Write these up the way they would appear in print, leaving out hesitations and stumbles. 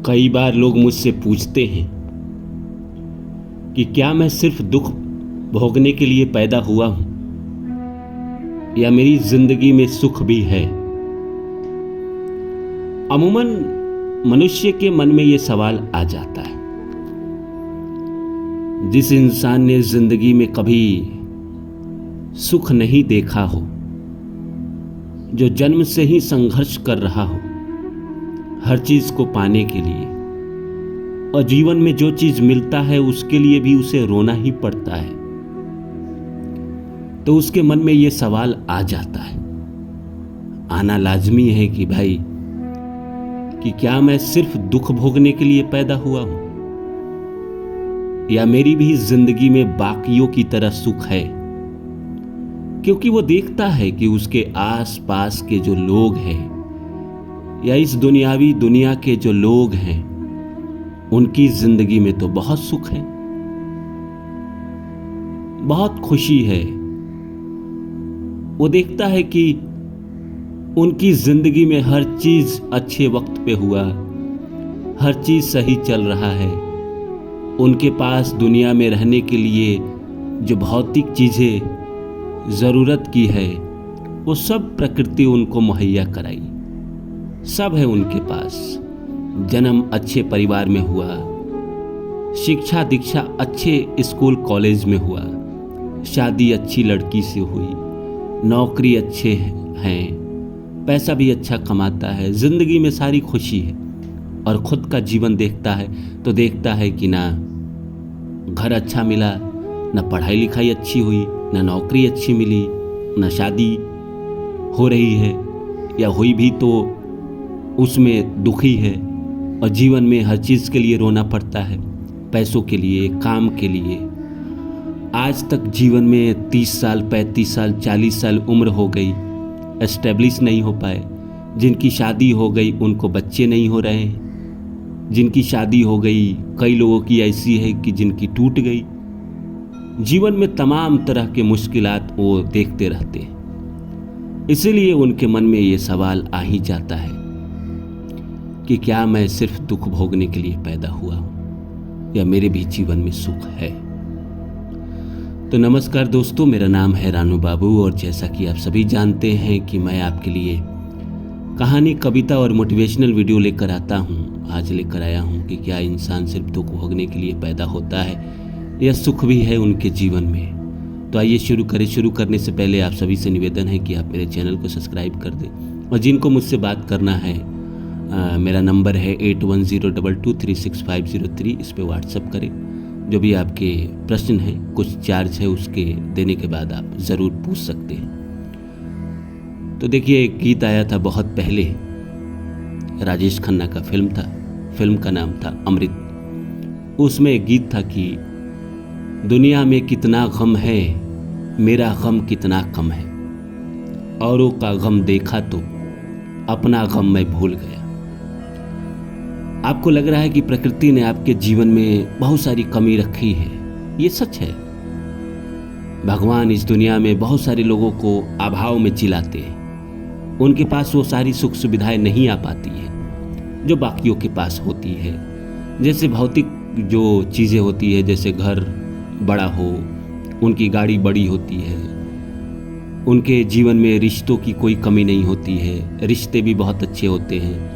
कई बार लोग मुझसे पूछते हैं कि क्या मैं सिर्फ दुख भोगने के लिए पैदा हुआ हूं या मेरी जिंदगी में सुख भी है। अमूमन मनुष्य के मन में यह सवाल आ जाता है। जिस इंसान ने जिंदगी में कभी सुख नहीं देखा हो, जो जन्म से ही संघर्ष कर रहा हो हर चीज को पाने के लिए, और जीवन में जो चीज मिलता है उसके लिए भी उसे रोना ही पड़ता है, तो उसके मन में यह सवाल आ जाता है, आना लाजमी है कि भाई कि क्या मैं सिर्फ दुख भोगने के लिए पैदा हुआ हूं या मेरी भी जिंदगी में बाकियों की तरह सुख है। क्योंकि वो देखता है कि उसके आस पास के जो लोग हैं या इस दुनियावी दुनिया के जो लोग हैं उनकी जिंदगी में तो बहुत सुख है, बहुत खुशी है। वो देखता है कि उनकी जिंदगी में हर चीज अच्छे वक्त पे हुआ, हर चीज सही चल रहा है। उनके पास दुनिया में रहने के लिए जो भौतिक चीजें जरूरत की है वो सब प्रकृति उनको मुहैया कराई, सब है उनके पास। जन्म अच्छे परिवार में हुआ, शिक्षा दीक्षा अच्छे स्कूल कॉलेज में हुआ, शादी अच्छी लड़की से हुई, नौकरी अच्छे हैं, पैसा भी अच्छा कमाता है, जिंदगी में सारी खुशी है। और खुद का जीवन देखता है तो देखता है कि ना घर अच्छा मिला, ना पढ़ाई लिखाई अच्छी हुई, ना नौकरी अच्छी मिली, ना शादी हो रही है या हुई भी तो उसमें दुखी है। और जीवन में हर चीज़ के लिए रोना पड़ता है, पैसों के लिए, काम के लिए। आज तक जीवन में 30 साल 35 साल 40 साल उम्र हो गई, एस्टेब्लिश नहीं हो पाए। जिनकी शादी हो गई उनको बच्चे नहीं हो रहे हैं, जिनकी शादी हो गई कई लोगों की ऐसी है कि जिनकी टूट गई। जीवन में तमाम तरह के मुश्किलात वो देखते रहते हैं। इसीलिए उनके मन में ये सवाल आ ही जाता है कि क्या मैं सिर्फ दुख भोगने के लिए पैदा हुआ हूं या मेरे भी जीवन में सुख है। तो नमस्कार दोस्तों, मेरा नाम है रानू बाबू और जैसा कि आप सभी जानते हैं कि मैं आपके लिए कहानी, कविता और मोटिवेशनल वीडियो लेकर आता हूं। आज लेकर आया हूं कि क्या इंसान सिर्फ दुख भोगने के लिए पैदा होता है या सुख भी है उनके जीवन में। तो आइए शुरू करें। शुरू करने से पहले आप सभी से निवेदन है कि आप मेरे चैनल को सब्सक्राइब कर दें, और जिनको मुझसे बात करना है मेरा नंबर है 8102236503, इस पे व्हाट्सअप करें। जो भी आपके प्रश्न हैं, कुछ चार्ज है उसके देने के बाद आप ज़रूर पूछ सकते हैं। तो देखिए, एक गीत आया था बहुत पहले, राजेश खन्ना का फिल्म था, फिल्म का नाम था अमृत। उसमें एक गीत था कि दुनिया में कितना गम है, मेरा गम कितना कम है, औरों का गम देखा तो अपना गम मैं भूल गया। आपको लग रहा है कि प्रकृति ने आपके जीवन में बहुत सारी कमी रखी है, ये सच है। भगवान इस दुनिया में बहुत सारे लोगों को अभाव में जिलाते हैं। उनके पास वो सारी सुख सुविधाएं नहीं आ पाती है जो बाकियों के पास होती है। जैसे भौतिक जो चीज़ें होती है, जैसे घर बड़ा हो, उनकी गाड़ी बड़ी होती है, उनके जीवन में रिश्तों की कोई कमी नहीं होती है, रिश्ते भी बहुत अच्छे होते हैं,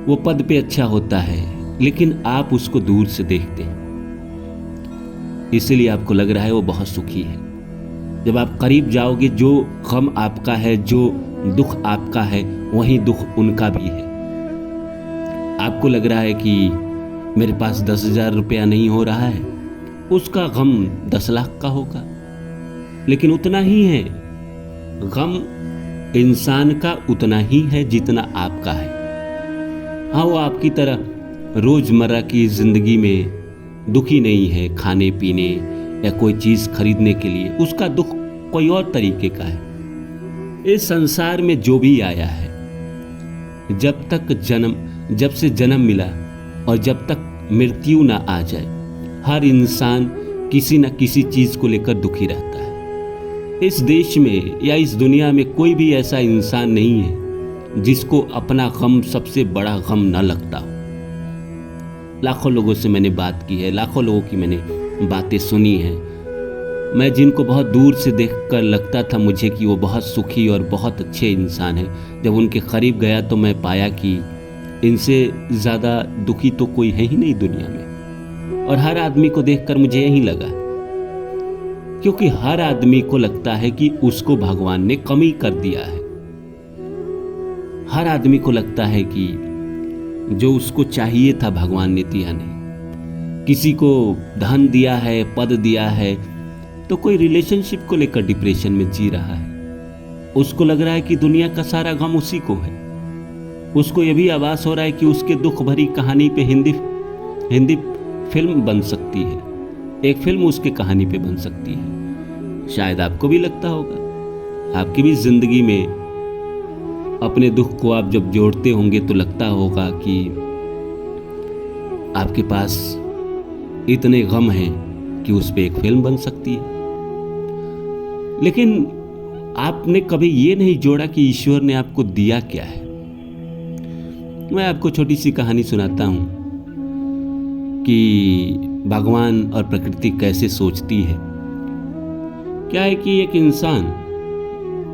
वो पद पे अच्छा होता है, लेकिन आप उसको दूर से देखते हैं, इसीलिए आपको लग रहा है वो बहुत सुखी है। जब आप करीब जाओगे, जो गम आपका है, जो दुख आपका है, वही दुख उनका भी है। आपको लग रहा है कि मेरे पास 10,000 रुपया नहीं हो रहा है, उसका गम 10 लाख का होगा, लेकिन उतना ही है। गम इंसान का उतना ही है जितना आपका है। हाँ, वो आपकी तरह रोजमर्रा की जिंदगी में दुखी नहीं है, खाने पीने या कोई चीज खरीदने के लिए। उसका दुख कोई और तरीके का है। इस संसार में जो भी आया है, जब से जन्म मिला और जब तक मृत्यु ना आ जाए, हर इंसान किसी न किसी चीज को लेकर दुखी रहता है। इस देश में या इस दुनिया में कोई भी ऐसा इंसान नहीं है जिसको अपना गम सबसे बड़ा गम न लगता हो। लाखों लोगों से मैंने बात की है, लाखों लोगों की मैंने बातें सुनी हैं। मैं जिनको बहुत दूर से देखकर लगता था मुझे कि वो बहुत सुखी और बहुत अच्छे इंसान हैं, जब उनके करीब गया तो मैं पाया कि इनसे ज़्यादा दुखी तो कोई है ही नहीं दुनिया में। और हर आदमी को देखकर मुझे यही लगा, क्योंकि हर आदमी को लगता है कि उसको भगवान ने कमी कर दिया है। हर आदमी को लगता है कि जो उसको चाहिए था भगवान ने दिया नहीं। किसी को धन दिया है, पद दिया है, तो कोई रिलेशनशिप को लेकर डिप्रेशन में जी रहा है। उसको लग रहा है कि दुनिया का सारा गम उसी को है। उसको यह भी आभास हो रहा है कि उसके दुख भरी कहानी पे हिंदी फिल्म बन सकती है, एक फिल्म उसके कहानी पे बन सकती है। शायद आपको भी लगता होगा, आपकी भी जिंदगी में अपने दुख को आप जब जोड़ते होंगे तो लगता होगा कि आपके पास इतने गम हैं कि उस पे एक फिल्म बन सकती है। लेकिन आपने कभी ये नहीं जोड़ा कि ईश्वर ने आपको दिया क्या है। मैं आपको छोटी सी कहानी सुनाता हूं कि भगवान और प्रकृति कैसे सोचती है। क्या है कि एक इंसान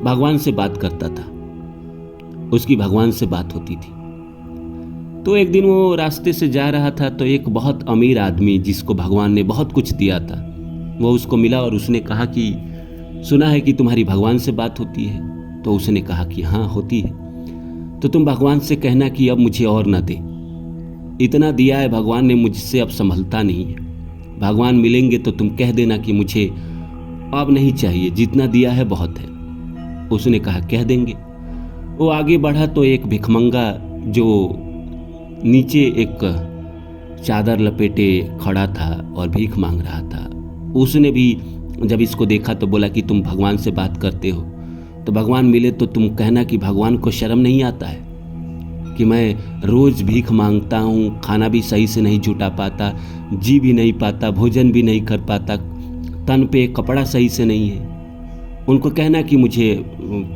भगवान से बात करता था, उसकी भगवान से बात होती थी। तो एक दिन वो रास्ते से जा रहा था तो एक बहुत अमीर आदमी जिसको भगवान ने बहुत कुछ दिया था, वो उसको मिला और उसने कहा कि सुना है कि तुम्हारी भगवान से बात होती है। तो उसने कहा कि हाँ होती है। तो तुम भगवान से कहना कि अब मुझे और ना दे, इतना दिया है भगवान ने मुझसे, अब संभलता नहीं है। भगवान मिलेंगे तो तुम कह देना कि मुझे अब नहीं चाहिए, जितना दिया है बहुत है। उसने कहा कह देंगे। वो आगे बढ़ा तो एक भिखमंगा जो नीचे एक चादर लपेटे खड़ा था और भीख मांग रहा था, उसने भी जब इसको देखा तो बोला कि तुम भगवान से बात करते हो, तो भगवान मिले तो तुम कहना कि भगवान को शर्म नहीं आता है कि मैं रोज भीख मांगता हूँ, खाना भी सही से नहीं जुटा पाता, जी भी नहीं पाता, भोजन भी नहीं कर पाता, तन पे कपड़ा सही से नहीं है। उनको कहना कि मुझे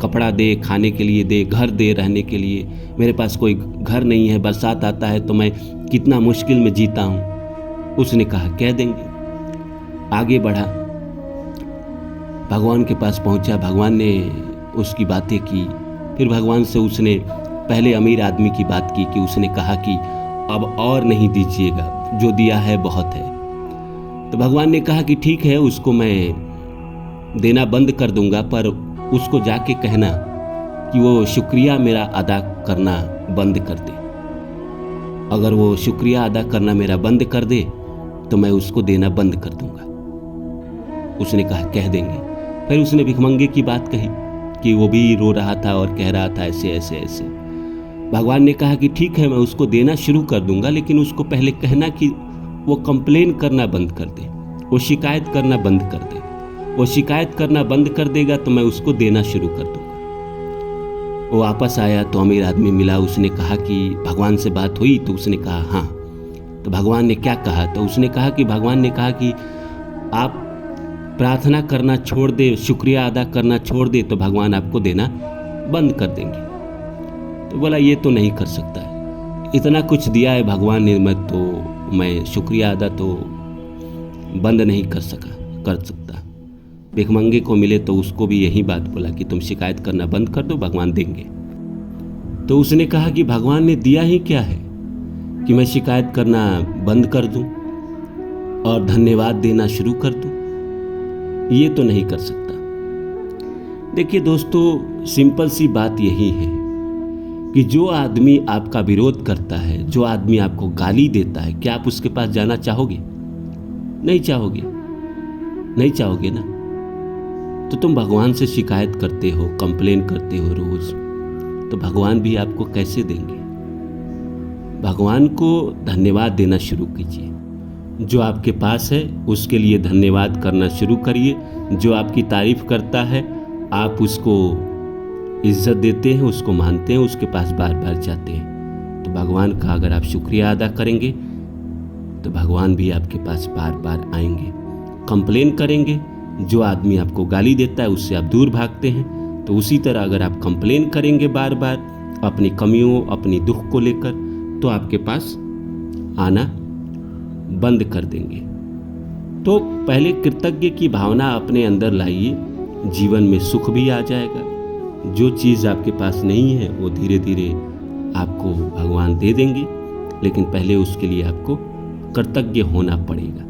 कपड़ा दे, खाने के लिए दे, घर दे रहने के लिए। मेरे पास कोई घर नहीं है, बरसात आता है तो मैं कितना मुश्किल में जीता हूँ। उसने कहा कह देंगे। आगे बढ़ा, भगवान के पास पहुंचा, भगवान ने उसकी बातें की। फिर भगवान से उसने पहले अमीर आदमी की बात की कि उसने कहा कि अब और नहीं दीजिएगा, जो दिया है बहुत है। तो भगवान ने कहा कि ठीक है, उसको मैं देना बंद कर दूंगा, पर उसको जाके कहना कि वो शुक्रिया मेरा अदा करना बंद कर दे। अगर वो शुक्रिया अदा करना मेरा बंद कर दे तो मैं उसको देना बंद कर दूंगा। उसने कहा कह देंगे। फिर उसने भिखमंगे की बात कही कि वो भी रो रहा था और कह रहा था ऐसे ऐसे ऐसे। भगवान ने कहा कि ठीक है, मैं उसको देना शुरू कर दूंगा, लेकिन उसको पहले कहना कि वो कंप्लेन करना बंद कर दे, वो शिकायत करना बंद कर दे। वो शिकायत करना बंद कर देगा तो मैं उसको देना शुरू कर दूंगा। वो वापस आया तो अमीर आदमी मिला, उसने कहा कि भगवान से बात हुई? तो उसने कहा हाँ। तो भगवान ने क्या कहा? तो उसने कहा कि भगवान ने कहा कि आप प्रार्थना करना छोड़ दे, शुक्रिया अदा करना छोड़ दे तो भगवान आपको देना बंद कर देंगे। तो बोला ये तो नहीं कर सकता है, इतना कुछ दिया है भगवान ने, मैं शुक्रिया अदा तो बंद नहीं कर सकता। भिखमंगे को मिले तो उसको भी यही बात बोला कि तुम शिकायत करना बंद कर दो, भगवान देंगे। तो उसने कहा कि भगवान ने दिया ही क्या है कि मैं शिकायत करना बंद कर दूं और धन्यवाद देना शुरू कर दूं? ये तो नहीं कर सकता। देखिए दोस्तों, सिंपल सी बात यही है कि जो आदमी आपका विरोध करता है, जो आदमी आपको गाली देता है, क्या आप उसके पास जाना चाहोगे? नहीं चाहोगे, नहीं चाहोगे ना। तो तुम भगवान से शिकायत करते हो, कंप्लेन करते हो रोज, तो भगवान भी आपको कैसे देंगे? भगवान को धन्यवाद देना शुरू कीजिए। जो आपके पास है उसके लिए धन्यवाद करना शुरू करिए। जो आपकी तारीफ करता है आप उसको इज्जत देते हैं, उसको मानते हैं, उसके पास बार बार जाते हैं। तो भगवान का अगर आप शुक्रिया अदा करेंगे तो भगवान भी आपके पास बार बार आएंगे। कंप्लेन करेंगे, जो आदमी आपको गाली देता है उससे आप दूर भागते हैं, तो उसी तरह अगर आप कंप्लेन करेंगे बार बार अपनी कमियों, अपनी दुख को लेकर, तो आपके पास आना बंद कर देंगे। तो पहले कृतज्ञ की भावना अपने अंदर लाइए, जीवन में सुख भी आ जाएगा। जो चीज़ आपके पास नहीं है वो धीरे धीरे आपको भगवान दे देंगे, लेकिन पहले उसके लिए आपको कृतज्ञ होना पड़ेगा।